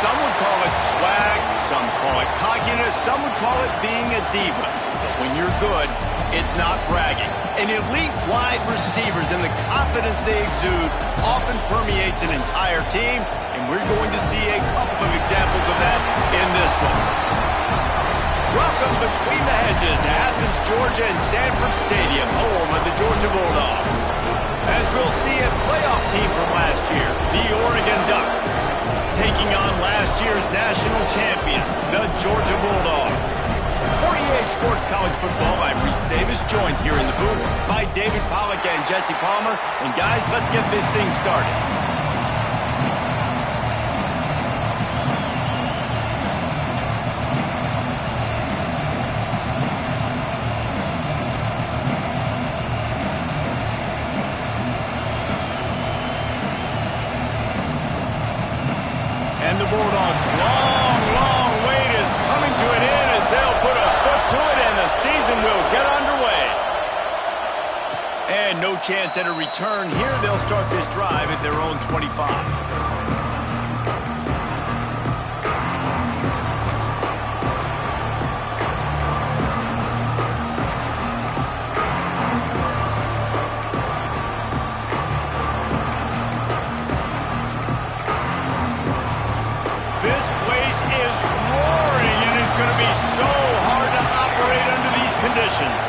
Some would call it swag, some call it cockiness, some would call it being a diva. But when you're good, it's not bragging. And elite wide receivers and the confidence they exude often permeates an entire team, and we're going to see a couple of examples of that in this one. Welcome between the hedges to Athens, Georgia and Sanford Stadium, home of the Georgia Bulldogs. As we'll see a playoff team from last year, the Oregon Ducks, taking on last year's national champions, the Georgia Bulldogs. For EA Sports College Football, I'm Reese Davis, joined here in the booth by David Pollack and Jesse Palmer. And guys, let's get this thing started. And the Bulldogs' long wait is coming to an end as they'll put a foot to it and the season will get underway. And no chance at a return here. They'll start this drive at their own 25. So hard to operate under these conditions.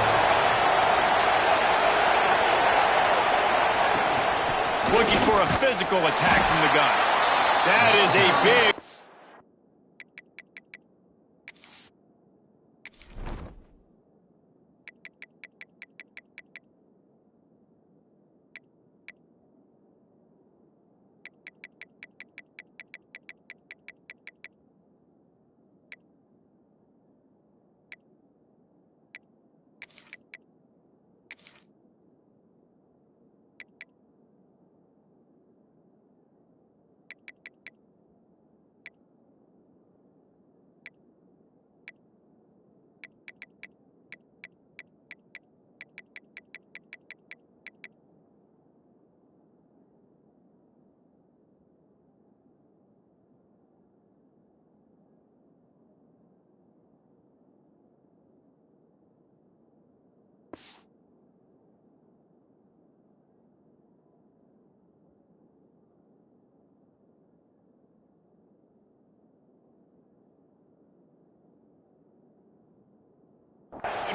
Looking for a physical attack from the gun. That is a big...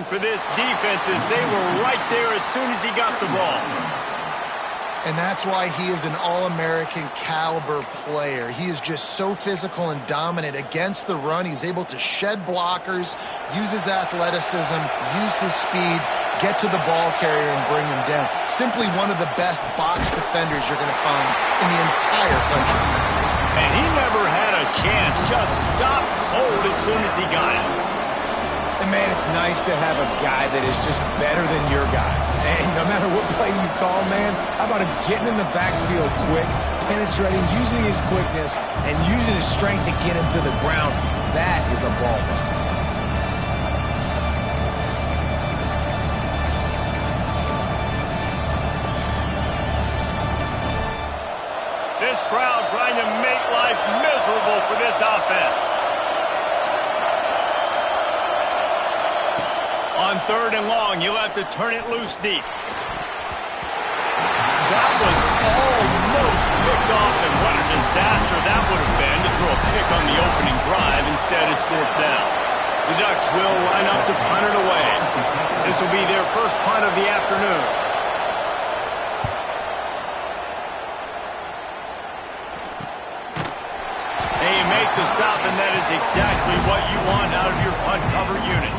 for this defense as they were right there as soon as he got the ball. And that's why he is an All-American caliber player. He is just so physical and dominant against the run. He's able to shed blockers, use his athleticism, use his speed, get to the ball carrier and bring him down. Simply one of the best box defenders you're going to find in the entire country. And he never had a chance, just stopped cold as soon as he got it. And, man, it's nice to have a guy that is just better than your guys. And no matter what play you call, man, how about him getting in the backfield quick, penetrating, using his quickness, and using his strength to get him to the ground. That is a ball. This crowd trying to make life miserable for this offense. On 3rd and long, you'll have to turn it loose deep. That was almost picked off, and what a disaster that would have been to throw a pick on the opening drive. Instead, it's 4th down. The Ducks will line up to punt it away. This will be their first punt of the afternoon. And you make the stop, and that is exactly what you want out of your punt cover unit.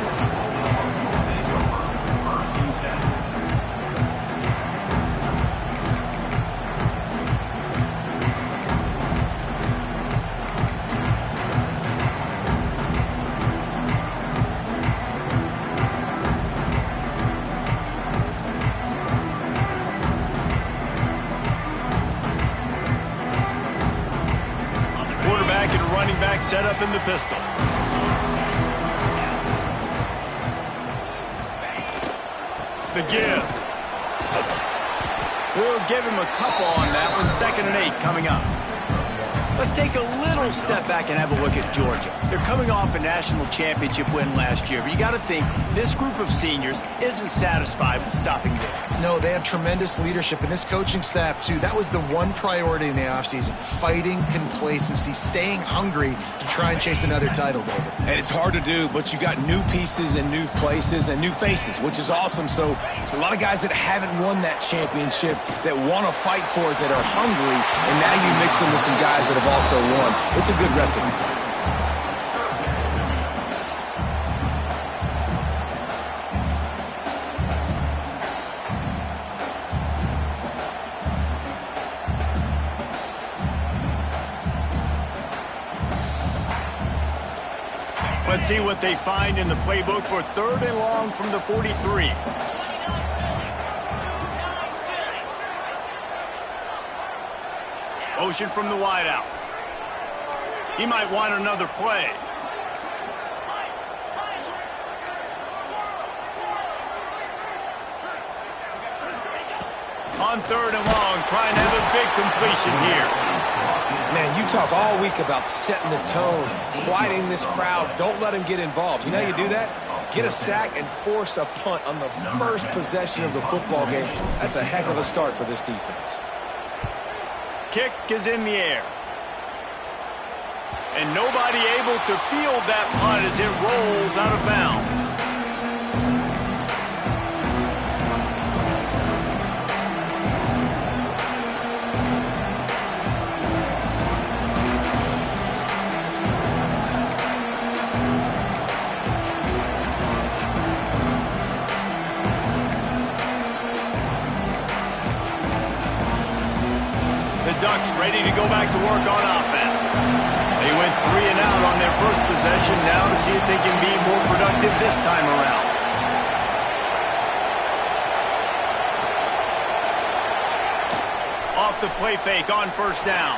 Set up in the pistol. The give. We'll give him a couple on that one. 2nd and 8 coming up. Let's take a little step back and have a look at Georgia. They're coming off a national championship win last year, but you got to think this group of seniors isn't satisfied with stopping there. No, they have tremendous leadership, and this coaching staff, too. That was the one priority in the offseason, fighting complacency, staying hungry to try and chase another title, David. And it's hard to do, but you got new pieces and new places and new faces, which is awesome. So it's a lot of guys that haven't won that championship that want to fight for it, that are hungry, and now you mix them with some guys that have also won. It's a good recipe. Let's see what they find in the playbook for 3rd and long from the 43. Motion from the wideout. He might want another play. On 3rd and long, trying to have a big completion here. Man, you talk all week about setting the tone, quieting this crowd. Don't let them get involved. You know how you do that? Get a sack and force a punt on the first possession of the football game. That's a heck of a start for this defense. Kick is in the air. And nobody able to field that punt as it rolls out of bounds. Ducks ready to go back to work on offense. They went 3 and out on their first possession, now to see if they can be more productive this time around. Off the play fake on 1st down.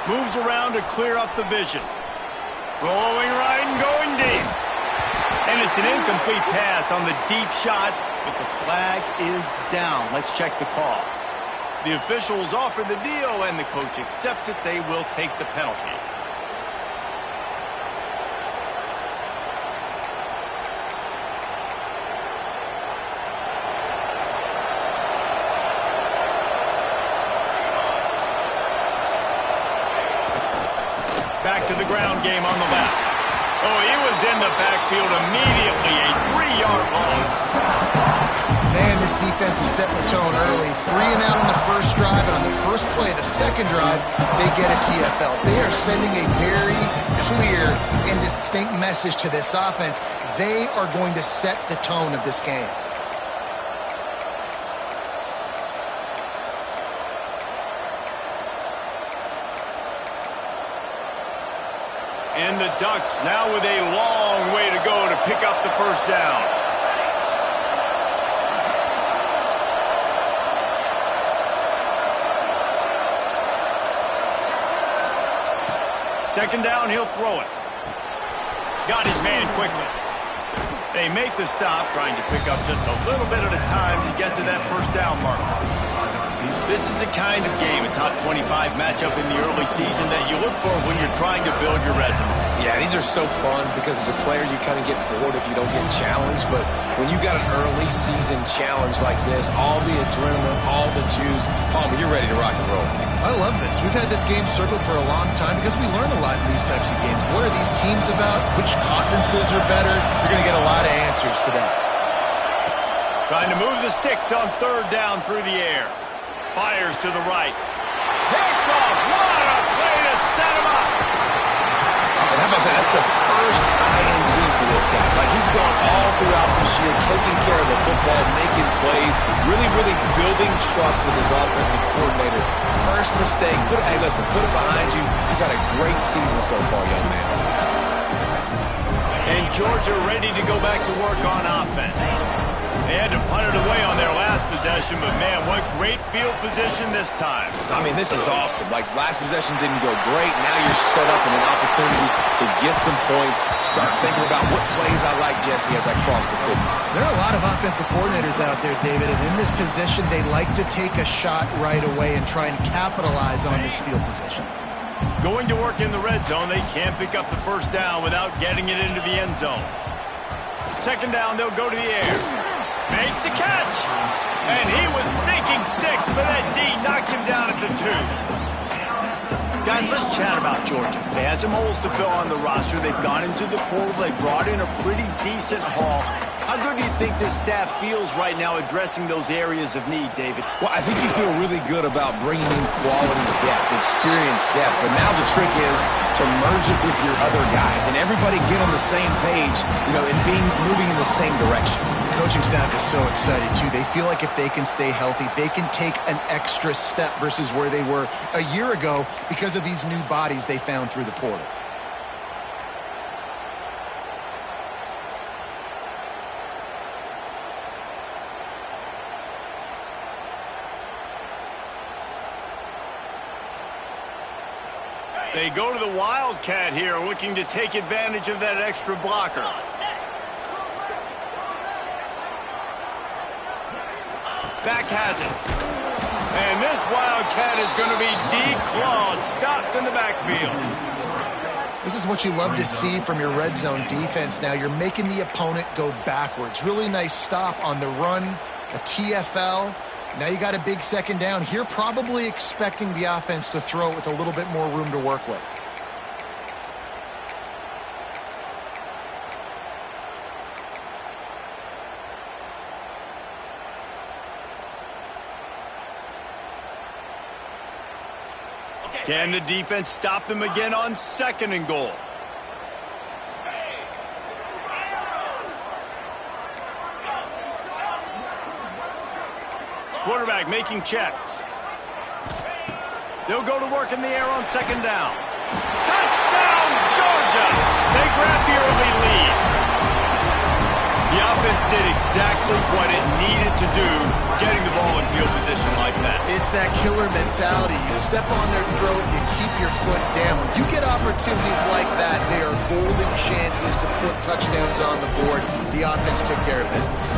Moves around to clear up the vision. Rolling right and going deep. And it's an incomplete pass on the deep shot, but the flag is down. Let's check the call. The officials offer the deal, and the coach accepts it. They will take the penalty. Back to the ground game on the left. Oh, he was in the backfield immediately. A 3-yard loss. Man, this defense is setting the tone early. 3 and out on the first drive, and on the first play of the second drive, they get a TFL. They are sending a very clear and distinct message to this offense. They are going to set the tone of this game. And the Ducks now with a long way to go to pick up the first down. Second down, he'll throw it. Got his man quickly. They make the stop, trying to pick up just a little bit at a time to get to that first down marker. This is the kind of game, a top 25 matchup in the early season, that you look for when you're trying to build your resume. Yeah, these are so fun because as a player you kind of get bored if you don't get challenged, but when you got an early season challenge like this, all the adrenaline, all the juice, Palmer, you're ready to rock and roll. I love this. We've had this game circled for a long time because we learn a lot in these types of games. What are these teams about? Which conferences are better? You're going to get a lot of answers today. Trying to move the sticks on 3rd down through the air. Fires to the right. Picked off. What a play to set him up. And how about that? That's the first INT for this guy. Like, he's gone all throughout this year, taking care of the football, making plays, really building trust with his offensive coordinator. First mistake. Hey, listen, put it behind you. You've had a great season so far, young man. And Georgia ready to go back to work on offense. They had to punt it away on their last possession, but man, what great field position this time. I mean, this is awesome. Like, last possession didn't go great. Now you're set up in an opportunity to get some points. Start thinking about what plays I like, Jesse, as I cross the 50. There are a lot of offensive coordinators out there, David, and in this position, they like to take a shot right away and try and capitalize on this field position. Going to work in the red zone, they can't pick up the first down without getting it into the end zone. Second down, they'll go to the air. Makes the catch. And he was thinking 6, but that D knocks him down at the 2. Guys, let's chat about Georgia. They had some holes to fill on the roster. They've gone into the portal. They brought in a pretty decent haul. How good do you think this staff feels right now addressing those areas of need, David? Well, I think you feel really good about bringing in quality depth, experience depth, but now the trick is to merge it with your other guys and everybody get on the same page, and moving in the same direction. The coaching staff is so excited, too. They feel like if they can stay healthy, they can take an extra step versus where they were a year ago because of these new bodies they found through the portal. They go to the Wildcat here, looking to take advantage of that extra blocker. Back has it. And this Wildcat is going to be declawed, stopped in the backfield. This is what you love to see from your red zone defense now. You're making the opponent go backwards. Really nice stop on the run, a TFL. Now you got a big second down here, probably expecting the offense to throw it with a little bit more room to work with. Can the defense stop them again on 2nd and goal? Quarterback making checks. They'll go to work in the air on 2nd down. Touchdown, Georgia! They grab the early lead. The offense did exactly what it needed to do, getting the ball in field position like that. It's that killer mentality. You step on their throat, you keep your foot down. When you get opportunities like that, they are golden chances to put touchdowns on the board. The offense took care of business.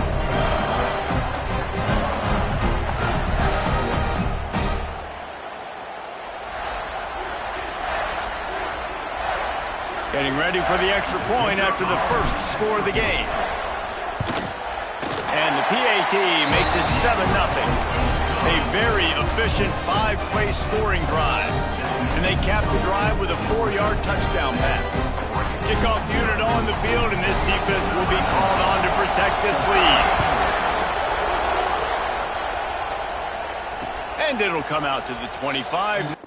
Getting ready for the extra point after the first score of the game. And the PAT makes it 7-0. A very efficient 5-play scoring drive. And they cap the drive with a 4-yard touchdown pass. Kickoff unit on the field, and this defense will be called on to protect this lead. And it'll come out to the 25.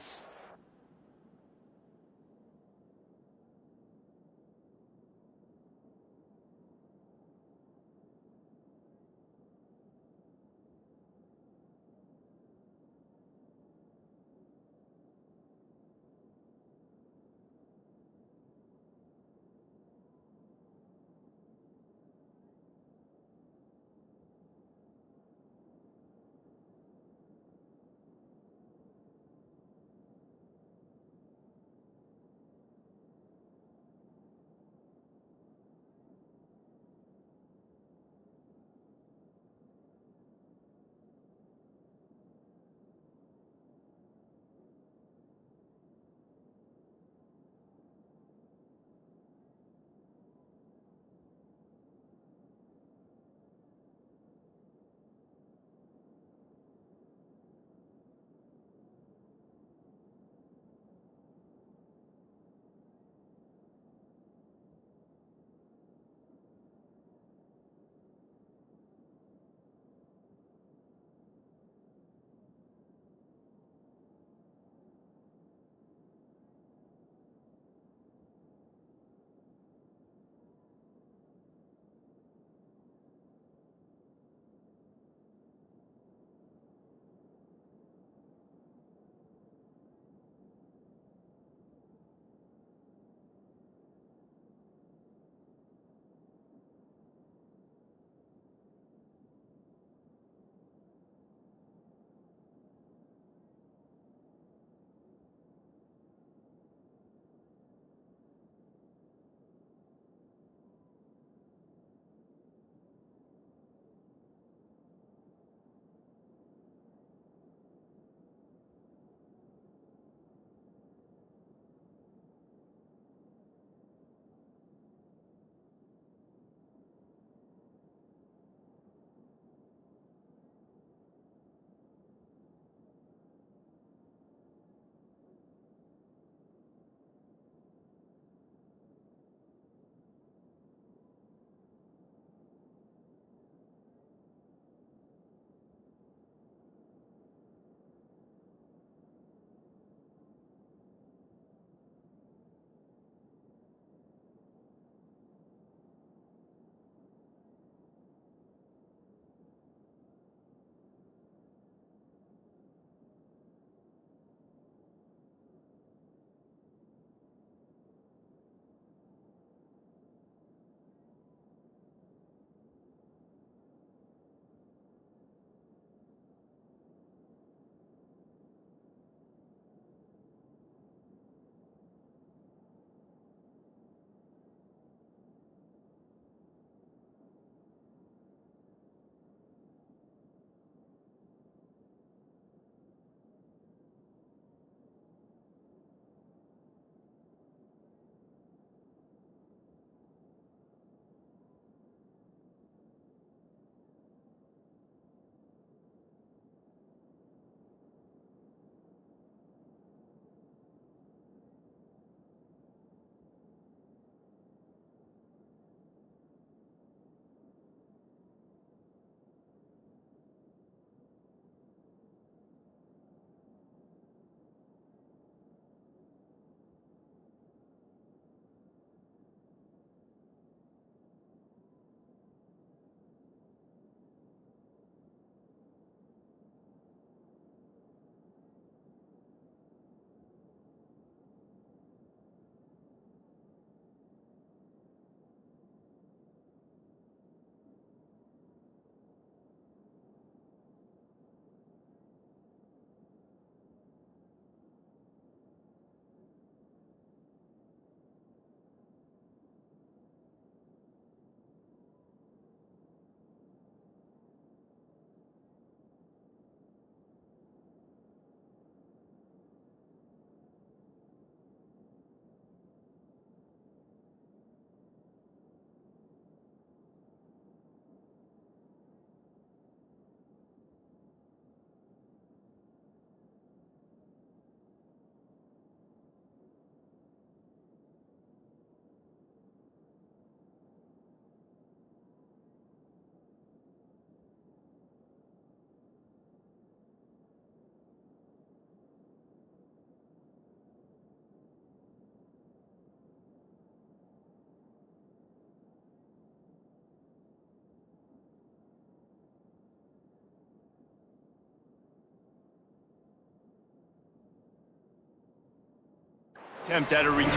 Attempt at a return.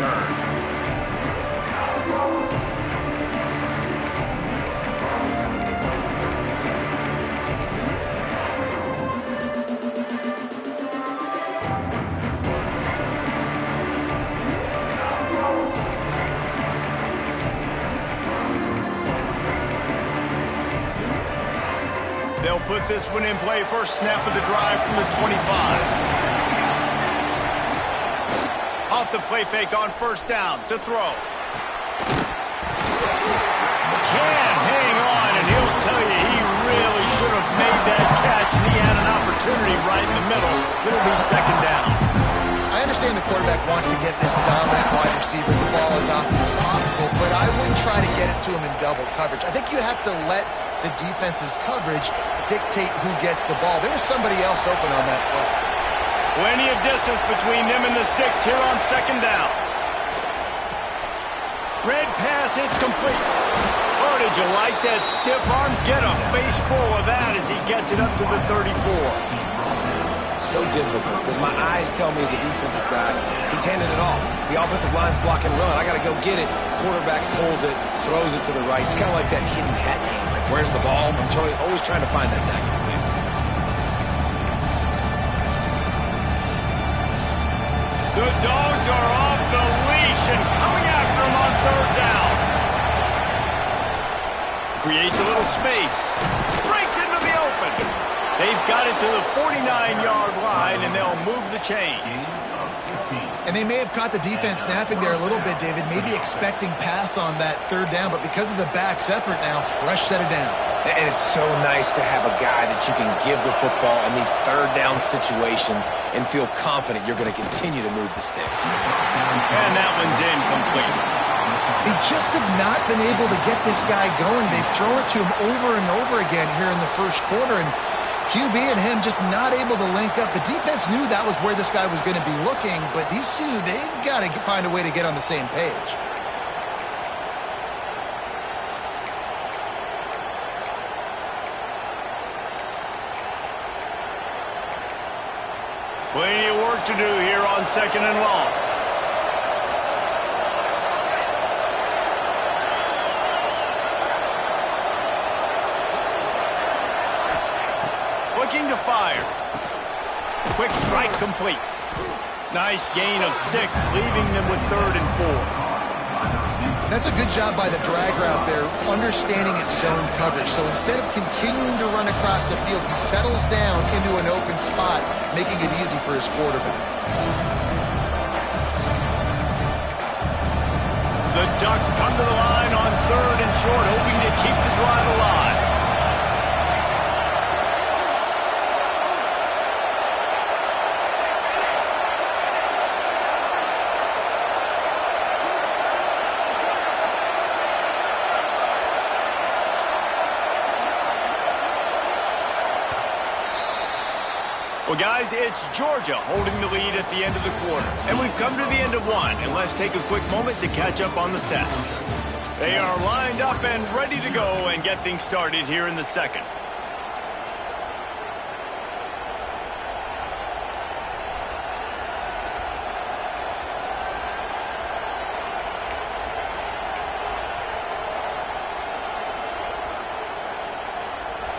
They'll put this one in play. First snap of the drive from the 25. Off the play fake on first down to throw. Can't hang on, and he'll tell you he really should have made that catch, and he had an opportunity right in the middle. It'll be second down. I understand the quarterback wants to get this dominant wide receiver the ball as often as possible, but I wouldn't try to get it to him in double coverage. I think you have to let the defense's coverage dictate who gets the ball. There was somebody else open on that play. Plenty of distance between them and the sticks here on second down. Red pass, it's complete. Oh, did you like that stiff arm? Get a face full of that as he gets it up to the 34. So difficult because my eyes tell me as a defensive guy, he's handing it off. The offensive line's blocking run. I got to go get it. Quarterback pulls it, throws it to the right. It's kind of like that hidden hat game. Like, where's the ball? I'm always trying to find that back. The Dogs are off the leash and coming after him on third down. Creates a little space. Breaks into the open. They've got it to the 49-yard line, and they'll move the chains. And they may have caught the defense snapping there a little bit, David, maybe expecting pass on that third down, but because of the back's effort now, fresh set of down. And it's so nice to have a guy that you can give the football in these third down situations and feel confident you're going to continue to move the sticks. And that one's incomplete. They just have not been able to get this guy going. They've thrown it to him over and over again here in the first quarter, and QB and him just not able to link up. The defense knew that was where this guy was going to be looking, but these two, they've got to find a way to get on the same page. Plenty of work to do here on second and long. Looking to fire. Quick strike complete. Nice gain of 6, leaving them with third and 4. That's a good job by the drag route there, understanding its zone coverage. So instead of continuing to run across the field, he settles down into an open spot, making it easy for his quarterback. The Ducks come to the line on third and short, hoping to keep the drive alive. Well, guys, it's Georgia holding the lead at the end of the quarter. And we've come to the end of one. And let's take a quick moment to catch up on the stats. They are lined up and ready to go and get things started here in the second.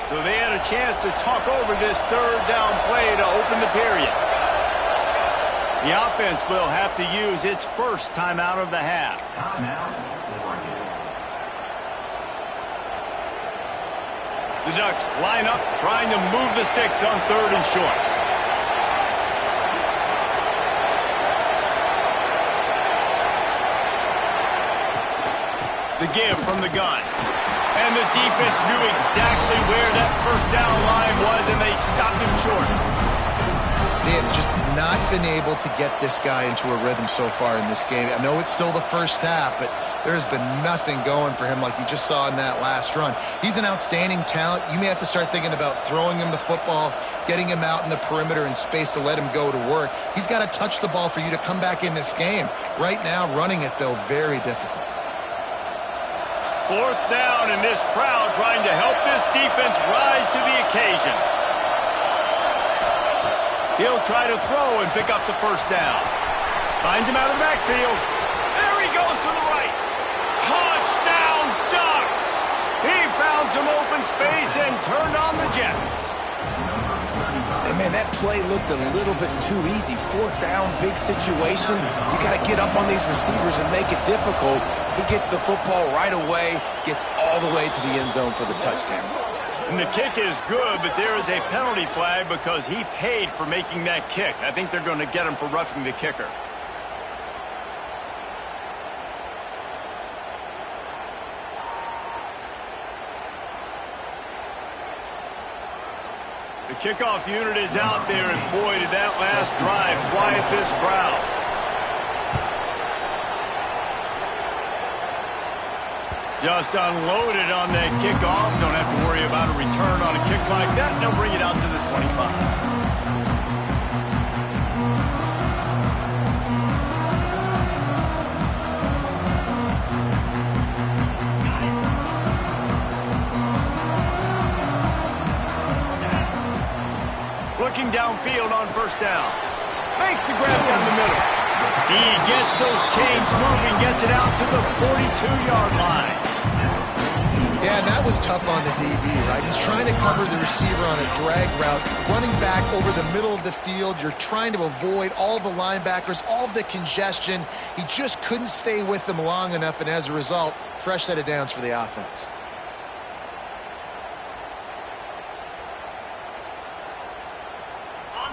So they had a chance to talk over this third down play to open the period. The offense will have to use its first timeout of the half. The Ducks line up, trying to move the sticks on third and short. The give from the gun. And the defense knew exactly where that first down line was, and they stopped him short. They have just not been able to get this guy into a rhythm so far in this game. I know it's still the first half, but there has been nothing going for him like you just saw in that last run. He's an outstanding talent. You may have to start thinking about throwing him the football, getting him out in the perimeter in space to let him go to work. He's got to touch the ball for you to come back in this game. Right now, running it, though, very difficult. Fourth down, and this crowd trying to help this defense rise to the occasion. He'll try to throw and pick up the first down. Finds him out of the backfield. There he goes to the right. Touchdown, Ducks! He found some open space and turned on the Jets. And man, that play looked a little bit too easy. Fourth down, big situation. You got to get up on these receivers and make it difficult. He gets the football right away, gets all the way to the end zone for the touchdown. And the kick is good, but there is a penalty flag because he paid for making that kick. I think they're going to get him for roughing the kicker. The kickoff unit is out there, and boy, did that last drive quiet this crowd. Just unloaded on that kickoff. Don't have to worry about a return on a kick like that. And they'll bring it out to the 25. Looking downfield on first down. Makes the grab down the middle. He gets those chains moving, gets it out to the 42-yard line. Yeah, and that was tough on the DB, right? He's trying to cover the receiver on a drag route, running back over the middle of the field. You're trying to avoid all the linebackers, all of the congestion. He just couldn't stay with them long enough, and as a result, fresh set of downs for the offense.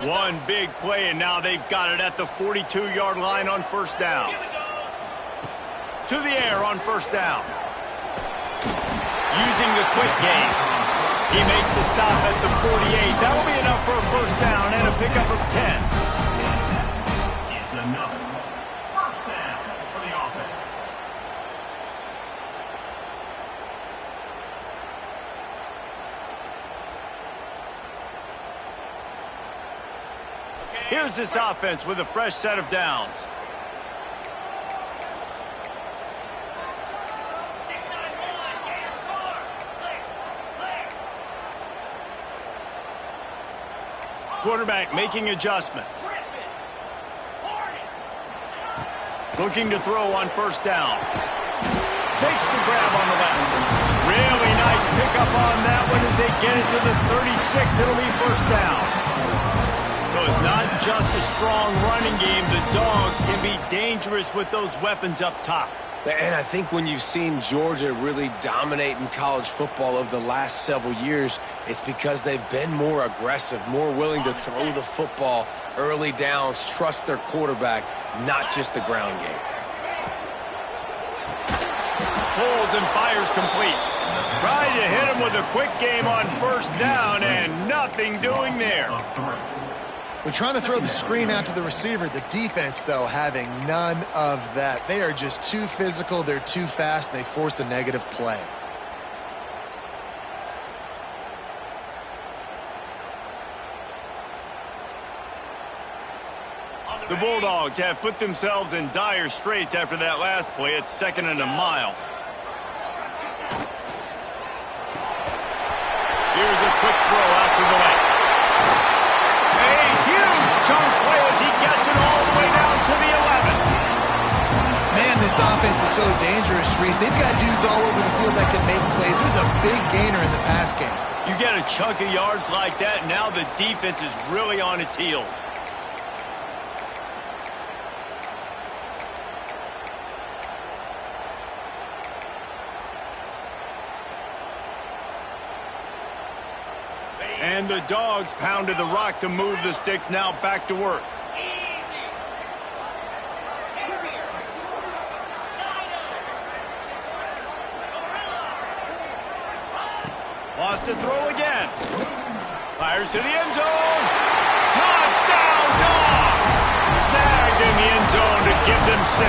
One big play, and now they've got it at the 42-yard line on first down. To the air on first down. Using the quick game. He makes the stop at the 48. That'll be enough for a first down and a pickup of 10. It's another first down for the offense. Here's this offense with a fresh set of downs. Quarterback making adjustments. Looking to throw on first down. Makes the grab on the left. Really nice pickup on that one as they get it to the 36. It'll be first down. So it's not just a strong running game. The Dogs can be dangerous with those weapons up top. And I think when you've seen Georgia really dominate in college football over the last several years, it's because they've been more aggressive, more willing to throw the football early downs, trust their quarterback, not just the ground game. Pulls and fires complete. Tried to hit him with a quick game on first down, and nothing doing there. We're trying to throw the screen out to the receiver. The defense, though, having none of that. They are just too physical. They're too fast. And they force a negative play. The Bulldogs have put themselves in dire straits after that last play. It's second and a mile. Here's a quick throw out to the left. Chunk play as he gets it all the way down to the 11. Man, this offense is so dangerous, Reese. They've got dudes all over the field that can make plays. There's a big gainer in the pass game. You get a chunk of yards like that, now the defense is really on its heels. And the Dogs pounded the rock to move the sticks, now back to work. Lost to throw again. Fires to the end zone. Touchdown, Dogs! Snagged in the end zone to give them 6.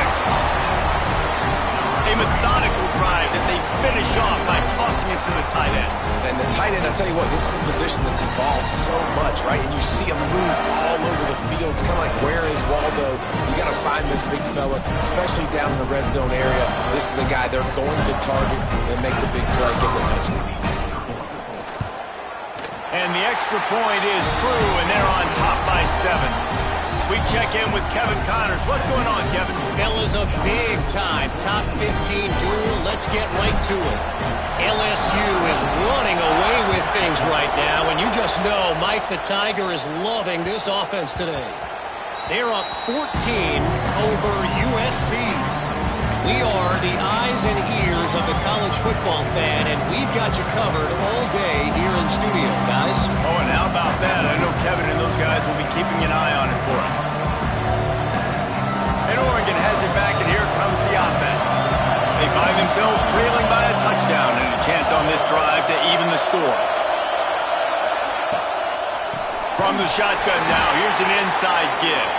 A methodical drive that they finish off by tossing it to the tight end. And the tight end, I'll tell you what, this is a position that's evolved so much, right? And you see him move all over the field. It's kind of like, where is Waldo? You got to find this big fella, especially down in the red zone area. This is the guy they're going to target and make the big play, get the touchdown. And the extra point is true, and they're on top by 7. We check in with Kevin Connors. What's going on, Kevin? Fellas, a big-time top 15 duel. Let's get right to it. LSU is running away with things right now, and you just know Mike the Tiger is loving this offense today. They're up 14 over USC. We are the eyes and ears of the college football fan, and we've got you covered all day here in studio, guys. Oh, and how about that? I know Kevin and those guys will be keeping an eye on it for us. And Oregon has it back, and here comes the offense. They find themselves trailing by a touchdown and a chance on this drive to even the score. From the shotgun now, here's an inside give.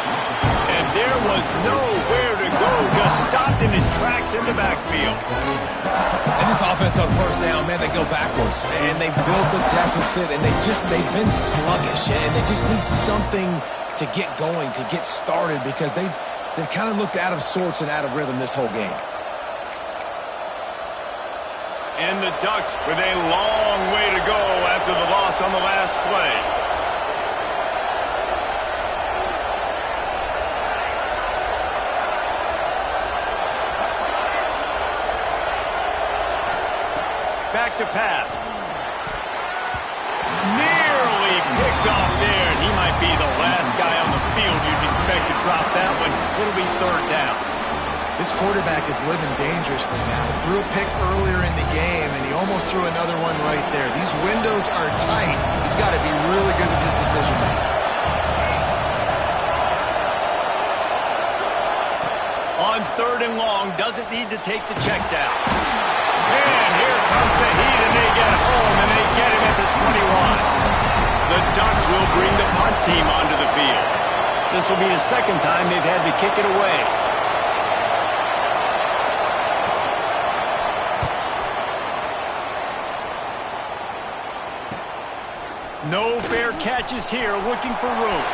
And there was nowhere to go, just stopped in his tracks in the backfield. And this offense on first down, man, they go backwards. And they built a deficit, and they've been sluggish. And they just need something to get going, to get started, because they've kind of looked out of sorts and out of rhythm this whole game. And the Ducks with a long way to go after the loss on the last play. Back to pass. Nearly picked off there, and he might be the last guy on the field you'd expect to drop that one. It'll be third down. This quarterback is living dangerously now. Threw a pick earlier in the game, and he almost threw another one right there. These windows are tight. He's got to be really good with his decision-making. On third and long, doesn't need to take the check down. And here comes the heat, and they get home, and they get him at the 21. The Ducks will bring the punt team onto the field. This will be the second time they've had to kick it away. No fair catches here, looking for room.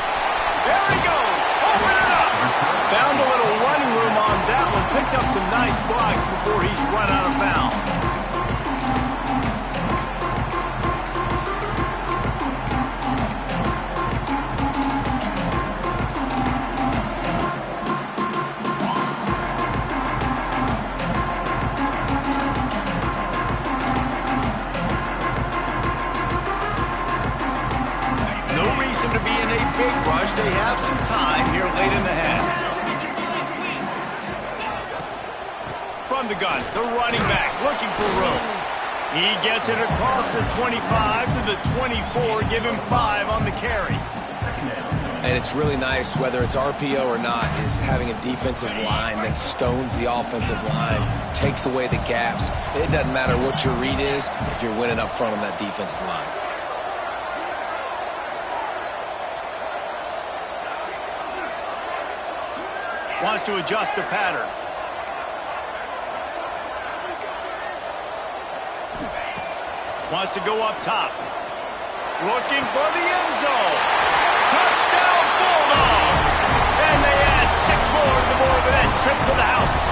There he goes, open it up. Found a little running room on that one, picked up some nice blocks before he's run out of bounds. To be in a big rush. They have some time here late in the half. From the gun, the running back looking for room. He gets it across the 25 to the 24. Give him 5 on the carry. And it's really nice, whether it's RPO or not, is having a defensive line that stones the offensive line, takes away the gaps. It doesn't matter what your read is if you're winning up front on that defensive line. Wants to adjust the pattern. Wants to go up top. Looking for the end zone. Touchdown Bulldogs! And they add 6 more to the board with that trip to the house.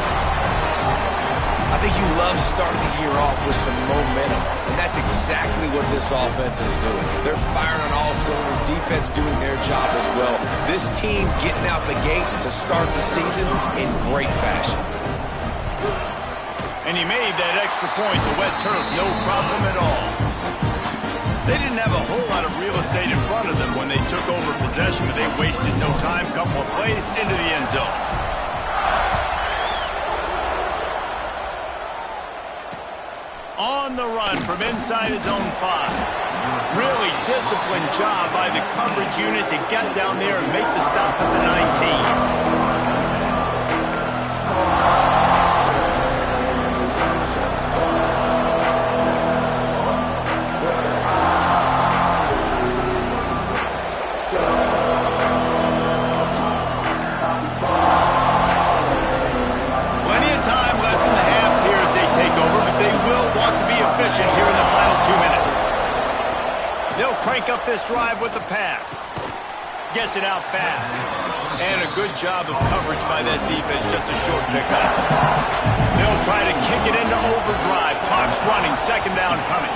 I think you love starting the year off with some momentum, and that's exactly what this offense is doing. They're firing on all cylinders, defense doing their job as well. This team getting out the gates to start the season in great fashion. And he made that extra point, the wet turf, no problem at all. They didn't have a whole lot of real estate in front of them when they took over possession, but they wasted no time, couple of plays into the end zone. On the run from inside his own 5. Really disciplined job by the coverage unit to get down there and make the stop at the 19. Plenty of time left in the half here as they take over, but they will want to be efficient here in the final 2 minutes. They'll crank up this drive with the pass. Gets it out fast. And a good job of coverage by that defense, just a short pickup. They'll try to kick it into overdrive. Clock's running, second down coming.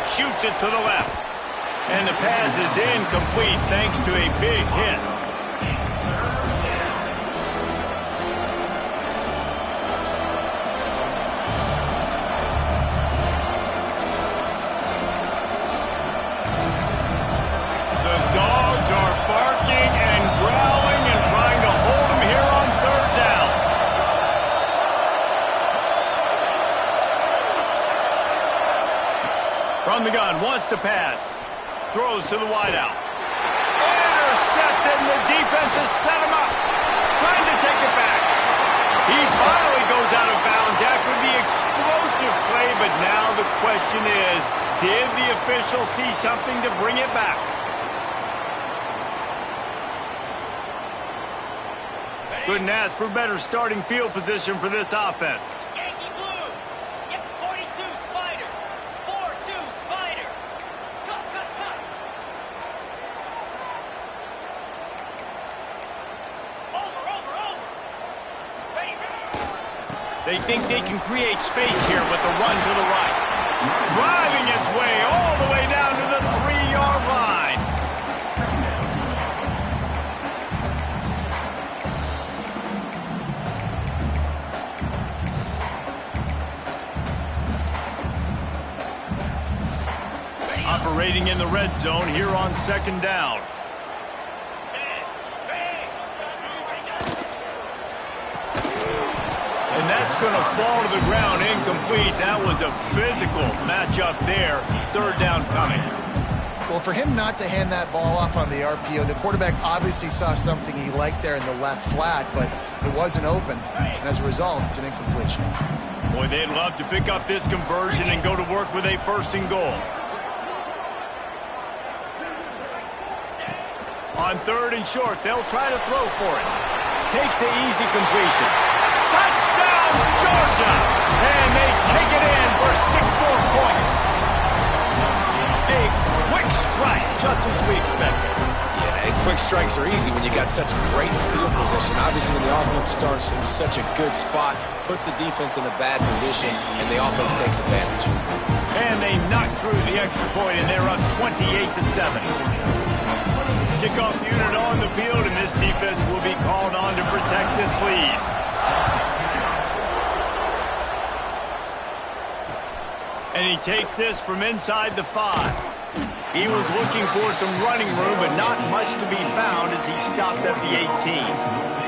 Shoots it to the left. And the pass is incomplete thanks to a big hit. run, wants to pass. Throws to the wideout. Intercepted, and the defense has set him up. Trying to take it back. He finally goes out of bounds after the explosive play, but now the question is, did the official see something to bring it back? Couldn't ask for better starting field position for this offense. Yankee blue. Yep, 42 Spider. 4-2 Spider. Cut, cut, cut. Over. Ready. They think they can create space here with the run to the right. Driving its way all the way down to the 3-yard line. Operating in the red zone here on second down. And that's going to fall to the ground incomplete. That was a physical matchup there. Third down coming. Well, for him not to hand that ball off on the RPO, the quarterback obviously saw something he liked there in the left flat, but it wasn't open. And as a result, it's an incompletion. Boy, they'd love to pick up this conversion and go to work with a first and goal. On third and short, they'll try to throw for it. Takes the easy completion. Touchdown, Georgia! And they take it in for 6 more points. A quick strike, just as we expected. Yeah, and quick strikes are easy when you got such great field position. Obviously, when the offense starts in such a good spot, puts the defense in a bad position, and the offense takes advantage. And they knock through the extra point, and they're up 28-7. Kickoff unit on the field, and this defense will be called on to protect this lead. And he takes this from inside the 5. He was looking for some running room, but not much to be found as he stopped at the 18.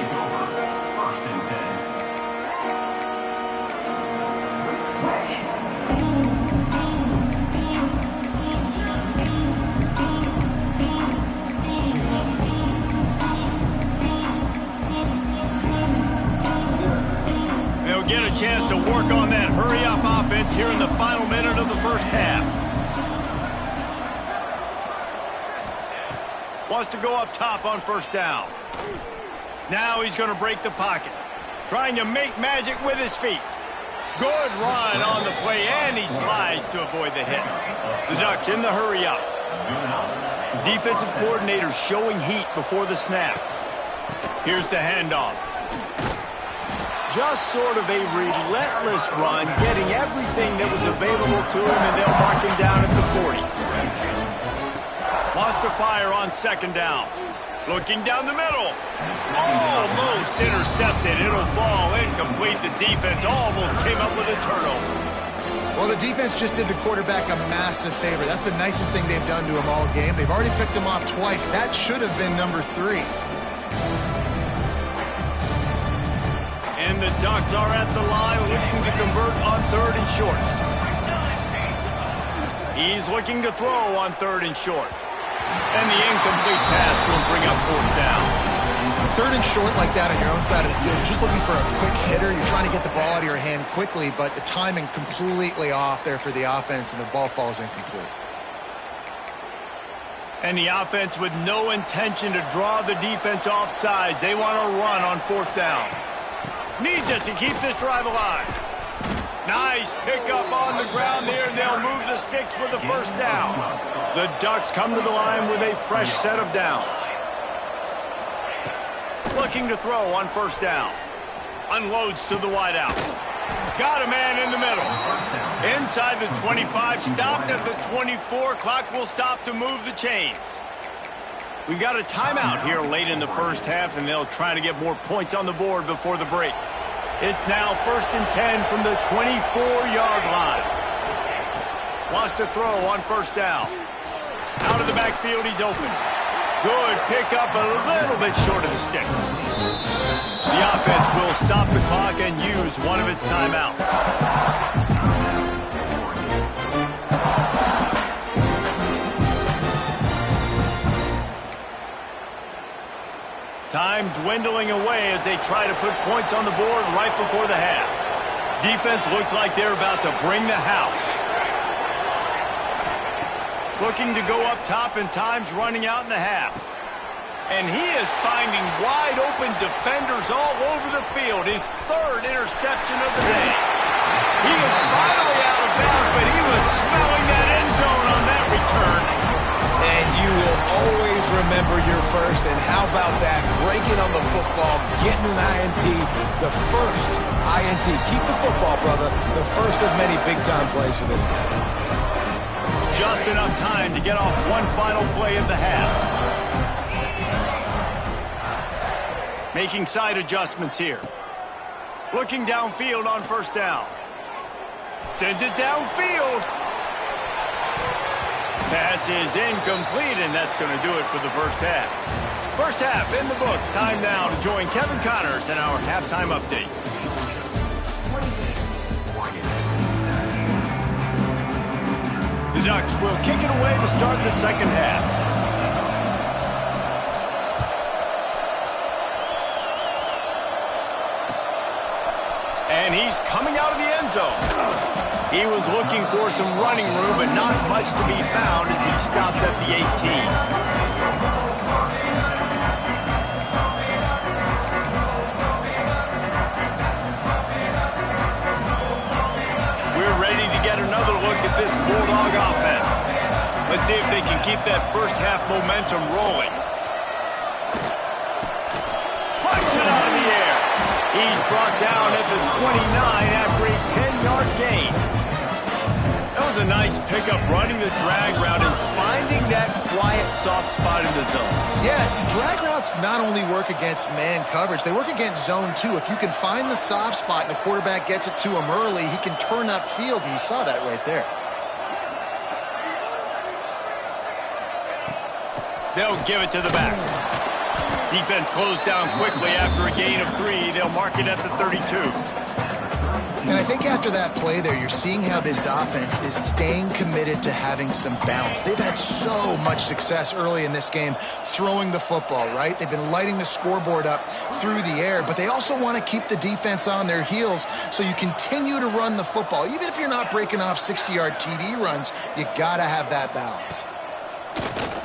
Get a chance to work on that hurry-up offense here in the final minute of the first half. Wants to go up top on first down. Now he's going to break the pocket. Trying to make magic with his feet. Good run on the play, and he slides to avoid the hit. The Ducks in the hurry-up. Defensive coordinator showing heat before the snap. Here's the handoff. Just sort of a relentless run, getting everything that was available to him, and they'll mark him down at the 40. Wants to fire on second down. Looking down the middle. Almost intercepted. It'll fall incomplete. The defense almost came up with a turnover. Well, the defense just did the quarterback a massive favor. That's the nicest thing they've done to him all game. They've already picked him off twice. That should have been number 3. And the Ducks are at the line looking to convert on third and short. He's looking to throw on third and short. And the incomplete pass will bring up fourth down. Third and short like that on your own side of the field, you're just looking for a quick hitter. You're trying to get the ball out of your hand quickly, but the timing completely off there for the offense, and the ball falls incomplete. And the offense with no intention to draw the defense off sides. They want to run on fourth down. Needs it to keep this drive alive. Nice pickup on the ground there, and they'll move the sticks with the first down. The Ducks come to the line with a fresh set of downs. Looking to throw on first down. Unloads to the wideout. Got a man in the middle. Inside the 25, stopped at the 24. Clock will stop to move the chains. We got a timeout here late in the first half, and they'll try to get more points on the board before the break. It's now 1st and 10 from the 24-yard line. Wants to throw on first down. Out of the backfield, he's open. Good pickup, a little bit short of the sticks. The offense will stop the clock and use one of its timeouts. Time dwindling away as they try to put points on the board right before the half. Defense looks like they're about to bring the house. Looking to go up top, and time's running out in the half. And he is finding wide open defenders all over the field. His third interception of the day. He is finally out of bounds, but he was smelling that end zone on that return. And you will always remember your first. And how about that? Breaking on the football, getting an INT, the first INT. Keep the football, brother. The first of many big-time plays for this guy. Just enough time to get off one final play of the half. Making side adjustments here. Looking downfield on first down. Sends it downfield. Pass is incomplete, and that's going to do it for the first half. First half in the books. Time now to join Kevin Connors in our halftime update. The Ducks will kick it away to start the second half. And he's coming out of the end zone. He was looking for some running room, but not much to be found as he stopped at the 18. Another look at this Bulldog offense. Let's see if they can keep that first half momentum rolling. Punch it out of the air. He's brought down at the 29 after a 10-yard gain. That was a nice pickup, running the drag route and finding that quiet, soft spot in the zone. Yeah, drag routes not only work against man coverage, they work against zone too. If you can find the soft spot and the quarterback gets it to him early, he can turn upfield, and you saw that right there. They'll give it to the back. Defense closed down quickly after a gain of 3. They'll mark it at the 32. And I think after that play there, you're seeing how this offense is staying committed to having some balance. They've had so much success early in this game throwing the football, right? They've been lighting the scoreboard up through the air, but they also want to keep the defense on their heels so you continue to run the football. Even if you're not breaking off 60-yard TD runs, you got to have that balance.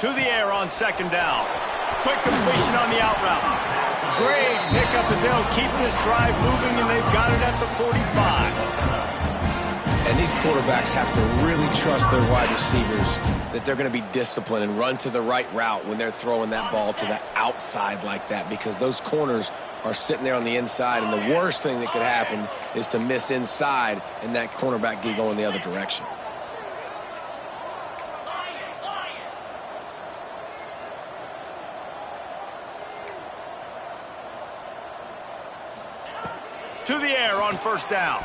To the air on second down. Quick completion on the out route. Great pickup as they'll keep this drive moving, and they've got it at the 45. And these quarterbacks have to really trust their wide receivers that they're going to be disciplined and run to the right route when they're throwing that ball to the outside like that, because those corners are sitting there on the inside, and the worst thing that could happen is to miss inside and that cornerback get going the other direction. To the air on first down.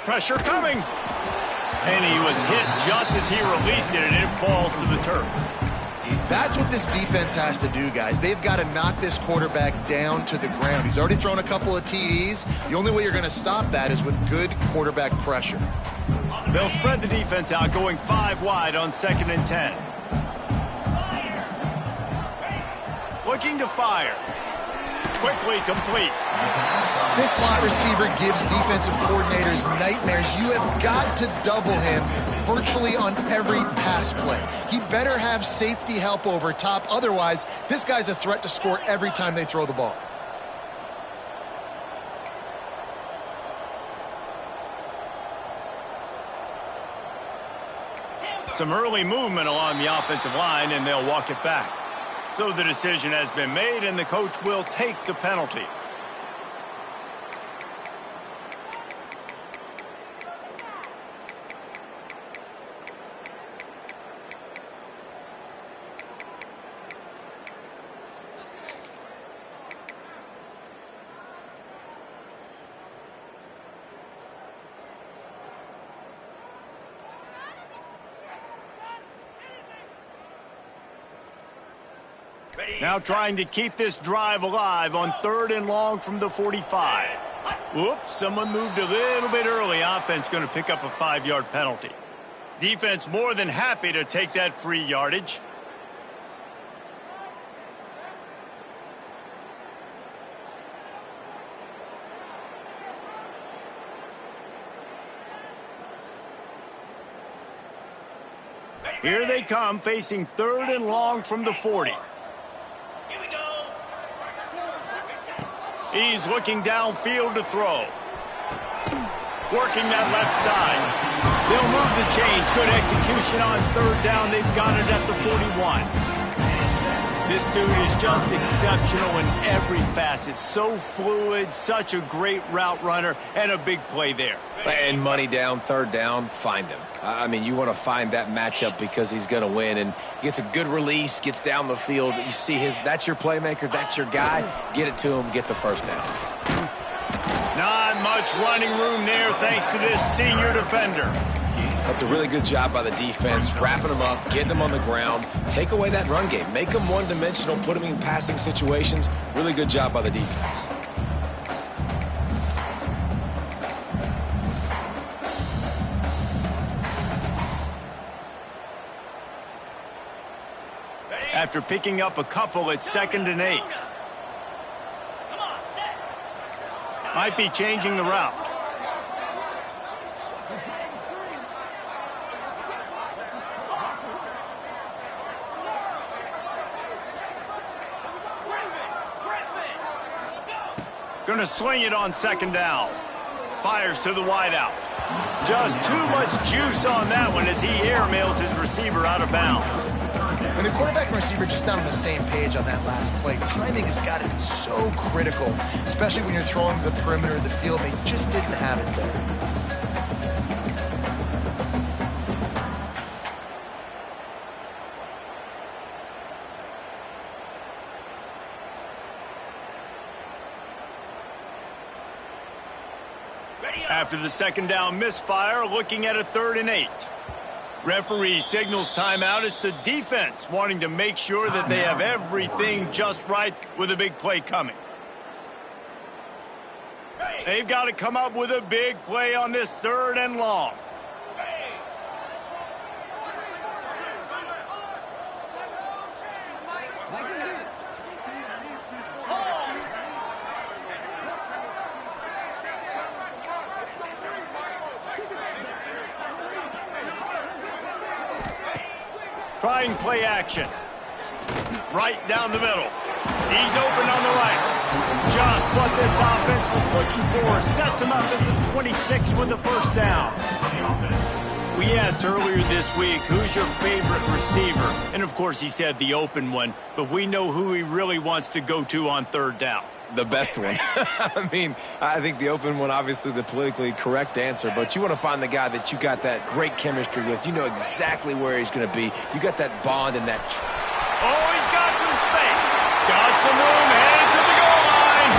Pressure coming. And he was hit just as he released it, and it falls to the turf. That's what this defense has to do, guys. They've got to knock this quarterback down to the ground. He's already thrown a couple of TDs. The only way you're going to stop that is with good quarterback pressure. They'll spread the defense out, going 5 wide on 2nd and 10. Looking to fire. Quickly complete. This slot receiver gives defensive coordinators nightmares. You have got to double him virtually on every pass play. He better have safety help over top. Otherwise, this guy's a threat to score every time they throw the ball. Some early movement along the offensive line, and they'll walk it back. So the decision has been made, and the coach will take the penalty. Now trying to keep this drive alive on 3rd and long from the 45. Whoops, someone moved a little bit early. Offense going to pick up a 5-yard penalty. Defense more than happy to take that free yardage. Here they come, facing 3rd and long from the 40. Here we go. He's looking downfield to throw. Working that left side. They'll move the chains. Good execution on 3rd down. They've got it at the 41. This dude is just exceptional in every facet. So fluid, such a great route runner, and a big play there. And money down, 3rd down, find him. I mean, you want to find that matchup because he's going to win. And he gets a good release, gets down the field. You see that's your playmaker, that's your guy. Get it to him, get the 1st down. Not much running room there thanks to this senior defender. That's a really good job by the defense, wrapping them up, getting them on the ground. Take away that run game. Make them one-dimensional, put them in passing situations. Really good job by the defense. After picking up a couple, it's 2nd and 8. Come on, set. Might be changing the route. Gonna swing it on 2nd down. Fires to the wideout. Just too much juice on that one as he airmails his receiver out of bounds. When the quarterback and receiver just not on the same page on that last play, timing has got to be so critical, especially when you're throwing to the perimeter of the field. They just didn't have it there. After the 2nd down misfire, looking at a 3rd and 8. Referee signals timeout. It's the defense wanting to make sure that they have everything just right with a big play coming. They've got to come up with a big play on this 3rd and long. Trying play action. Right down the middle. He's open on the right. Just what this offense was looking for. Sets him up at the 26 with the 1st down. We asked earlier this week, who's your favorite receiver? And of course he said the open one, but we know who he really wants to go to on 3rd down. The best one. I mean, I think the open one, obviously the politically correct answer, but you want to find the guy that you got that great chemistry with. You know exactly where he's going to be. You got that bond and that... Oh, he's got some space. Got some room, headed to the goal line.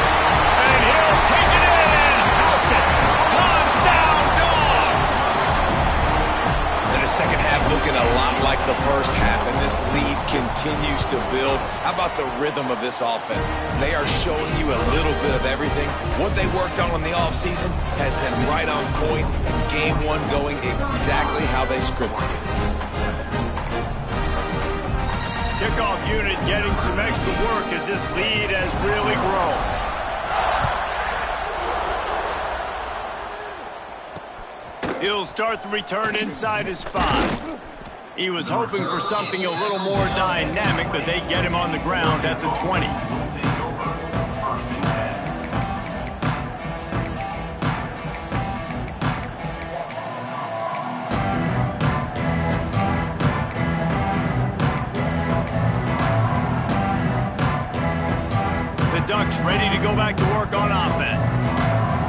And he'll take it in and house it. Touchdown, Dogs! And the second half looking a lot like the first half, and this lead continues to build. How about the rhythm of this offense? They are showing you a little bit of everything. What they worked on in the offseason has been right on point, and game 1 going exactly how they scripted it. Kickoff unit getting some extra work as this lead has really grown. He'll start the return inside his 5. He was hoping for something a little more dynamic, but they get him on the ground at the 20. The Ducks ready to go back to work on offense.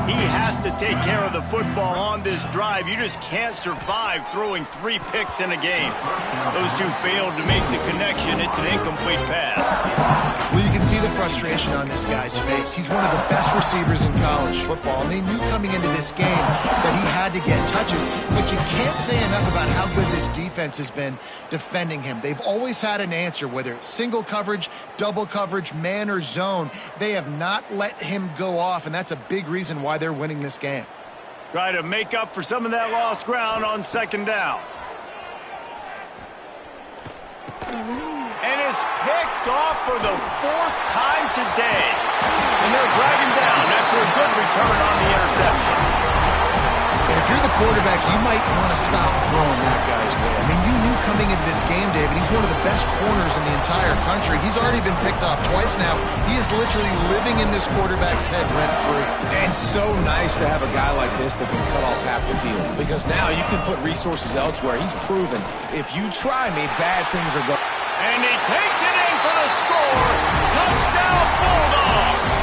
He has to take care of the football on this drive. You just can't survive throwing 3 picks in a game. Those two failed to make the connection. It's an incomplete pass. Well, you can see the frustration on this guy's face. He's one of the best receivers in college football, and they knew coming into this game that he had to get touches. But you can't say enough about how good this defense has been defending him. They've always had an answer, whether it's single coverage, double coverage, man or zone. They have not let him go off, and that's a big reason why they're winning this game. Try to make up for some of that lost ground on 2nd down. And it's picked off for the 4th time today. And they'll drag him down after a good return on the interception. And if you're the quarterback, you might want to stop throwing that guy's way. I mean, you knew coming into this game, David, he's one of the best corners in the entire country. He's already been picked off twice now. He is literally living in this quarterback's head rent-free. And so nice to have a guy like this that can cut off half the field, because now you can put resources elsewhere. He's proven, if you try me, bad things are going. And he takes it in for the score. Touchdown, Bulldogs!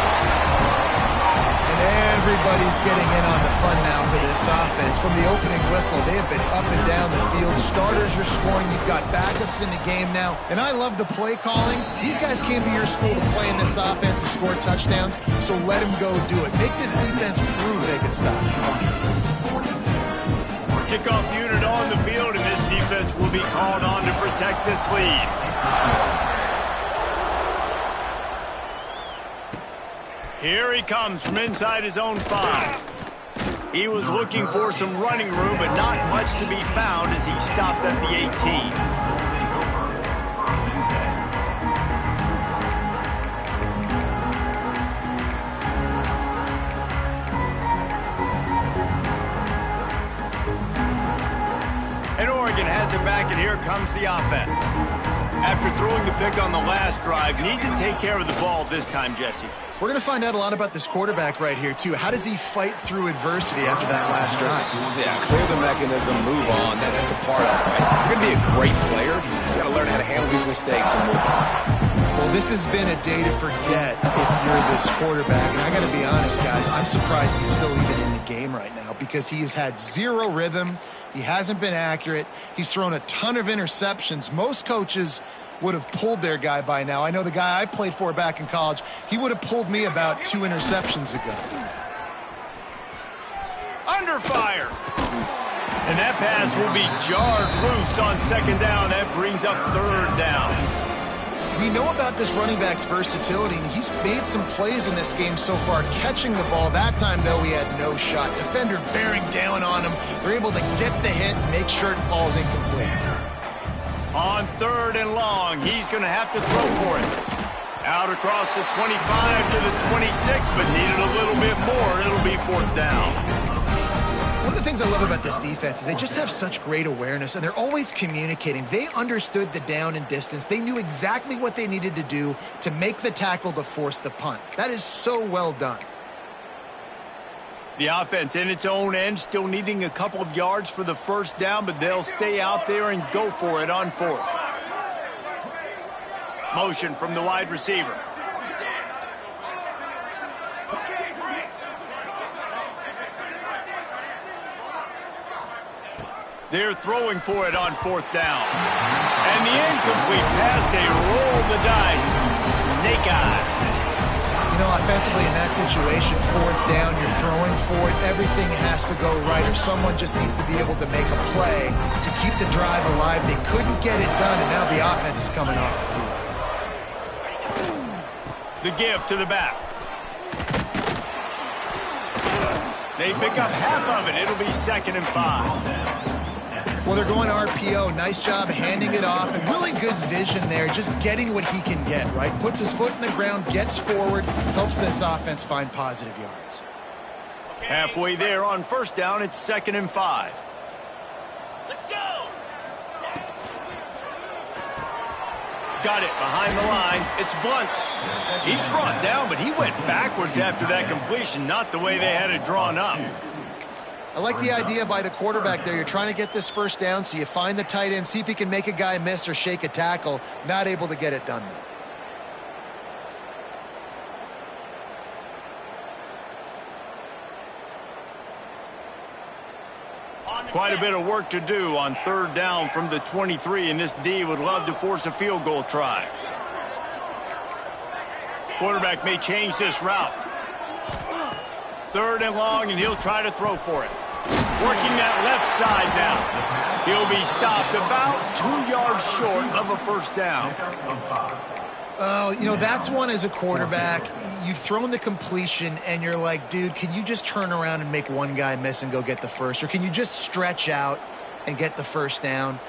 Everybody's getting in on the fun now for this offense. From the opening whistle, they have been up and down the field. Starters are scoring. You've got backups in the game now. And I love the play calling. These guys came to your school to play in this offense to score touchdowns, so let them go do it. Make this defense prove they can stop. Kickoff unit on the field, and this defense will be called on to protect this lead. Here he comes from inside his own 5. He was looking for some running room, but not much to be found as he stopped at the 18. And Oregon has it back, and here comes the offense. After throwing the pick on the last drive, need to take care of the ball this time, Jesse. We're going to find out a lot about this quarterback right here, too. How does he fight through adversity after that last drive? Yeah, clear the mechanism, move on. That's a part of it, right? If you're going to be a great player, you got to learn how to handle these mistakes and move on. Well, this has been a day to forget if you're this quarterback. And I got to be honest, guys, I'm surprised he's still even in the game right now because he has had zero rhythm. He hasn't been accurate. He's thrown a ton of interceptions. Most coaches would have pulled their guy by now. I know the guy I played for back in college, he would have pulled me about 2 interceptions ago. Under fire. And that pass will be jarred loose on second down. That brings up third down. We know about this running back's versatility, and he's made some plays in this game so far, catching the ball. That time, though, he had no shot. Defender bearing down on him. They're able to get the hit and make sure it falls incomplete. On third and long, he's going to have to throw for it. Out across the 25 to the 26, but needed a little bit more. It'll be fourth down. One of the things I love about this defense is they just have such great awareness, and they're always communicating. They understood the down and distance. They knew exactly what they needed to do to make the tackle to force the punt. That is so well done. The offense in its own end, still needing a couple of yards for the first down, but they'll stay out there and go for it on fourth. Motion from the wide receiver. They're throwing for it on fourth down. And the incomplete pass, they roll the dice. Snake eyes. You know, offensively in that situation, fourth down, you're throwing for it. Everything has to go right, or someone just needs to be able to make a play to keep the drive alive. They couldn't get it done, and now the offense is coming off the field. The give to the back. They pick up half of it. It'll be 2nd and 5. Well, they're going RPO. Nice job handing it off, and really good vision there, just getting what he can get, right? Puts his foot in the ground, gets forward, helps this offense find positive yards. Halfway there on first down, it's 2nd and 5. Let's go! Got it behind the line. It's Blunt. He's brought down, but he went backwards after that completion, not the way they had it drawn up. I like the idea by the quarterback there. You're trying to get this first down, so you find the tight end, see if he can make a guy miss or shake a tackle. Not able to get it done, though. Quite a bit of work to do on third down from the 23, and this D would love to force a field goal try. Quarterback may change this route. Third and long, and he'll try to throw for it. Working that left side now. He'll be stopped about 2 yards short of a first down. Oh, you know, that's one as a quarterback. You've thrown the completion, and you're like, dude, can you just turn around and make one guy miss and go get the first? Or can you just stretch out and get the first down?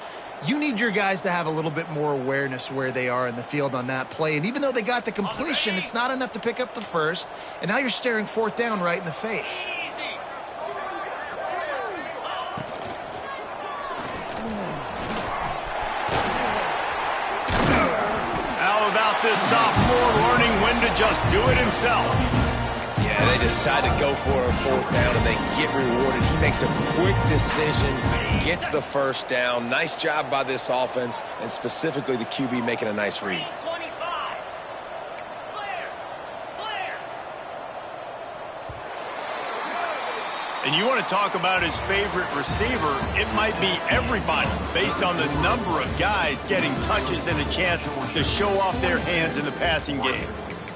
You need your guys to have a little bit more awareness where they are in the field on that play. And even though they got the completion, it's not enough to pick up the first. And now you're staring fourth down right in the face. this sophomore learning when to just do it himself. Yeah, they decide to go for a 4th down and they get rewarded. He makes a quick decision, gets the 1st down. Nice job by this offense, and specifically the QB making a nice read. 25. Clear. Clear. And you want to talk about his favorite receiver, it might be everybody based on the number of guys getting touches and a chance to show off their hands in the passing game.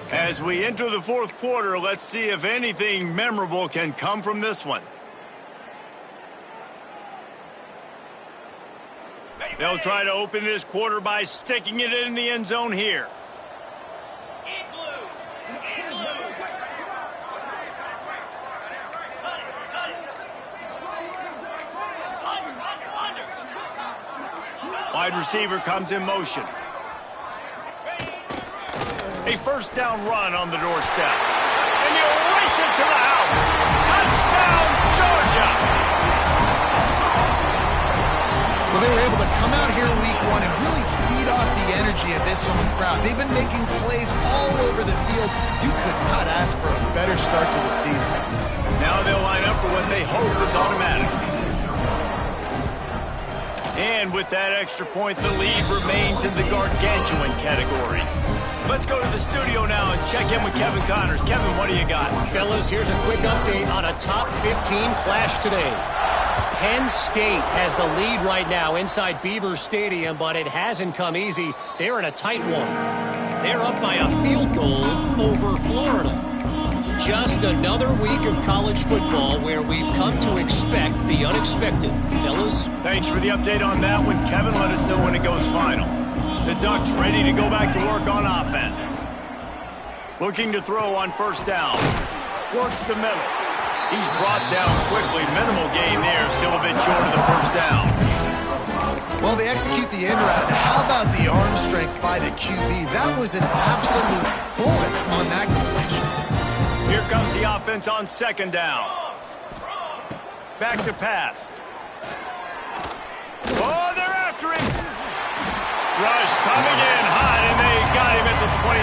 As we enter the 4th quarter, let's see if anything memorable can come from this one. They'll try to open this quarter by sticking it in the end zone here. Igloo. Igloo. Cut it. Cut it. Under. Wide receiver comes in motion. A 1st down run on the doorstep. And you race it to the house. Touchdown, Georgia! Well, they were able to come out here week 1 and really feed off the energy of this home crowd. They've been making plays all over the field. You could not ask for a better start to the season. Now they'll line up for what they hope is automatic. And with that extra point, the lead remains in the gargantuan category. Let's go to the studio now and check in with Kevin Connors. Kevin, what do you got? Fellas, here's a quick update on a top 15 clash today. Penn State has the lead right now inside Beaver Stadium, but it hasn't come easy. They're in a tight one. They're up by a field goal over Florida. Just another week of college football where we've come to expect the unexpected. Fellas? Thanks for the update on that one, Kevin. Let us know when it goes final. The Ducks ready to go back to work on offense. Looking to throw on 1st down. Works the middle. He's brought down quickly. Minimal gain there. Still a bit short of the 1st down. Well, they execute the end route. How about the arm strength by the QB? That was an absolute bullet on that completion. Here comes the offense on 2nd down. Back to pass. Oh, they're after him. Rush coming in hot, and they got him at the 29.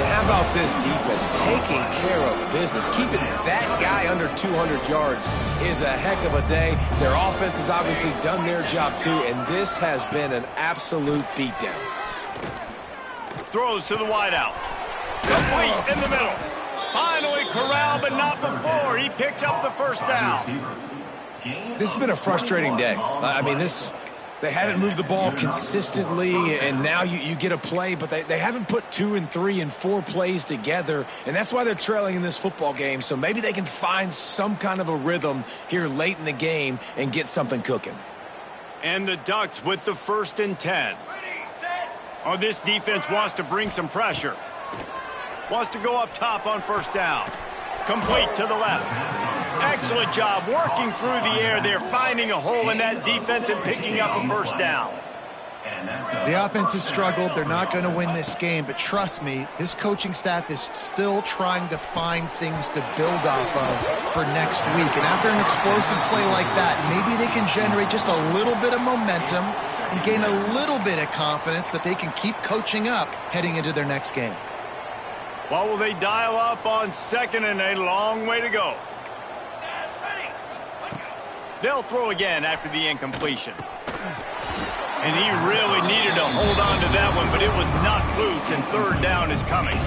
And how about this defense taking care of business? Keeping that guy under 200 yards is a heck of a day. Their offense has obviously done their job too, and this has been an absolute beatdown. Throws to the wideout. Complete in the middle. Finally corralled, but not before. He picks up the 1st down. This has been a frustrating day. I mean, they haven't moved the ball consistently, and now you get a play, but they haven't put 2 and 3 and 4 plays together, and that's why they're trailing in this football game. So maybe they can find some kind of a rhythm here late in the game and get something cooking. And the Ducks with the 1st and 10. Oh, this defense wants to bring some pressure. Wants to go up top on 1st down. Complete to the left. Excellent job working through the air. They're finding a hole in that defense and picking up a 1st down. The offense has struggled. They're not going to win this game, but trust me, this coaching staff is still trying to find things to build off of for next week. And after an explosive play like that, maybe they can generate just a little bit of momentum and gain a little bit of confidence that they can keep coaching up heading into their next game. What will they dial up on 2nd and a long way to go? They'll throw again after the incompletion. And he really needed to hold on to that one, but it was knocked loose, and 3rd down is coming.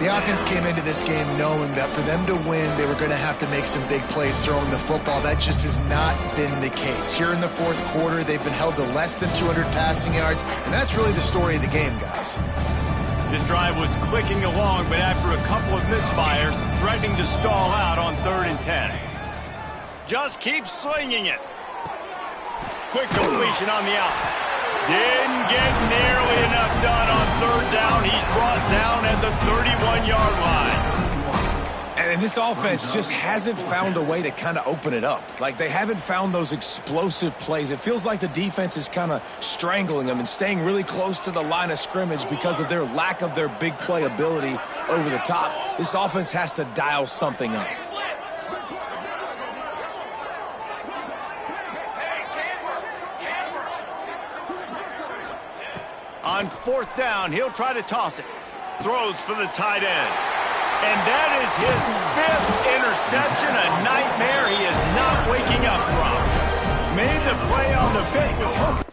The offense came into this game knowing that for them to win, they were going to have to make some big plays throwing the football. That just has not been the case. Here in the 4th quarter, they've been held to less than 200 passing yards, and that's really the story of the game, guys. This drive was clicking along, but after a couple of misfires, threatening to stall out on 3rd and 10. Just keep slinging it. Quick completion on the out. Didn't get nearly enough done on 3rd down. He's brought down at the 31-yard line. And this offense just hasn't found a way to kind of open it up. Like, they haven't found those explosive plays. It feels like the defense is kind of strangling them and staying really close to the line of scrimmage because of their lack of their big play ability over the top. This offense has to dial something up. On fourth down, he'll try to toss it. Throws for the tight end. And that is his 5th interception, a nightmare he is not waking up from. Made the play on the bait, was hoping.